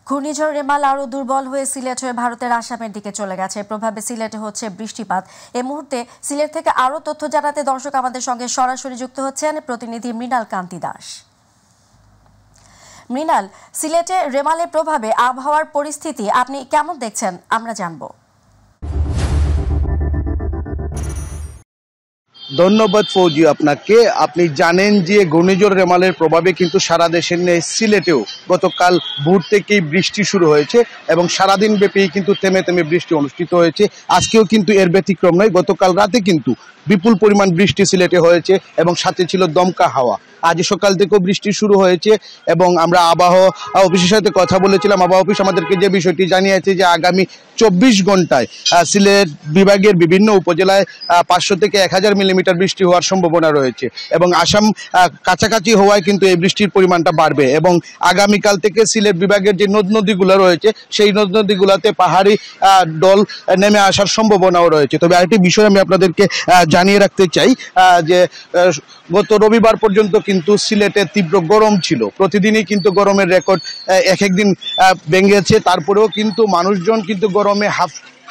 ঘূর্ণিঝড় রেমাল আরও দুর্বল হয়ে সিলেট হয়ে ভারতের আসামের দিকে চলে গেছে। প্রভাবে সিলেটে হচ্ছে বৃষ্টিপাত। এই মুহূর্তে সিলেট থেকে আরও তথ্য জানাতে দর্শক আমাদের সঙ্গে সরাসরি যুক্ত হচ্ছেন প্রতিনিধি মৃণাল কান্তি দাস। মৃণাল, সিলেটে রেমালের প্রভাবে আবহাওয়ার পরিস্থিতি আপনি কেমন দেখছেন আমরা জানবো। ধন্যবাদ ফৌজি আপনাকে। আপনি জানেন যে ঘূর্ণিঝড় রেমালের প্রভাবে কিন্তু সারা দেশের নেই সিলেটেও গতকাল ভোর থেকেই বৃষ্টি শুরু হয়েছে এবং সারাদিন ব্যাপী কিন্তু থেমে থেমে বৃষ্টি অনুষ্ঠিত হয়েছে। আজকেও কিন্তু এর ব্যতিক্রম নয়। গতকাল রাতে কিন্তু বিপুল পরিমাণ বৃষ্টি সিলেটে হয়েছে এবং সাথে ছিল দমকা হাওয়া। আজ সকাল থেকেও বৃষ্টি শুরু হয়েছে এবং আমরা আবহাওয়া অফিসের সাথে কথা বলেছিলাম। আবহাওয়া অফিস আমাদেরকে যে বিষয়টি জানিয়েছে যে আগামী 24 ঘন্টায় সিলেট বিভাগের বিভিন্ন উপজেলায় 500 থেকে 1000 মিলিমিটার বৃষ্টি হওয়ার সম্ভাবনা রয়েছে এবং আসাম কাছাকাছি হওয়ায় কিন্তু এই বৃষ্টির পরিমাণটা বাড়বে এবং আগামীকাল থেকে সিলেট বিভাগের যে নদ নদীগুলো রয়েছে সেই নদ নদীগুলোতে পাহাড়ি ডল নেমে আসার সম্ভাবনাও রয়েছে। তবে আরেকটি বিষয় আমি আপনাদেরকে জানিয়ে রাখতে চাই যে গত রবিবার পর্যন্ত কিন্তু সিলেটে তীব্র গরম ছিল। প্রতিদিনই কিন্তু গরমের রেকর্ড এক একদিন ভেঙেছে। তারপরেও কিন্তু মানুষজন কিন্তু গরমে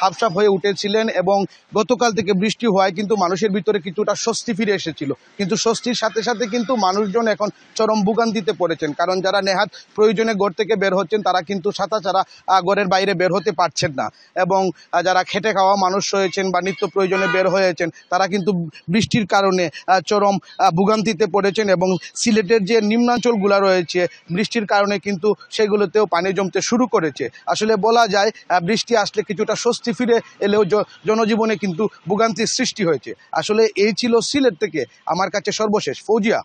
হাফসাফ হয়ে উঠেছিলেন এবং গতকাল থেকে বৃষ্টি হওয়ায় কিন্তু মানুষের ভিতরে কিছুটা স্বস্তি ফিরে এসেছিল। কিন্তু স্বস্তির সাথে সাথে কিন্তু মানুষজন এখন চরম ভোগান্তিতে পড়েছেন, কারণ যারা নেহাত প্রয়োজনে ঘর থেকে বের হচ্ছেন তারা কিন্তু ছাতা ছাড়া ঘরের বাইরে বের হতে পারছেন না এবং যারা খেটে খাওয়া মানুষ রয়েছেন বা নিত্য প্রয়োজনে বের হয়েছেন তারা কিন্তু বৃষ্টির কারণে চরম ভোগান্তিতে পড়েছেন এবং সিলেটের যে নিম্নাঞ্চলগুলো রয়েছে বৃষ্টির কারণে কিন্তু সেগুলোতেও পানি জমতে শুরু করেছে। আসলে বলা যায় বৃষ্টি আসলে কিছুটা স্বস্তি ফিরে এলেও জনজীবনে কিন্তু ভোগান্তির সৃষ্টি হয়েছে। আসলে এই ছিল সিলেট থেকে আমার কাছে সর্বশেষ। ফৌজিয়া।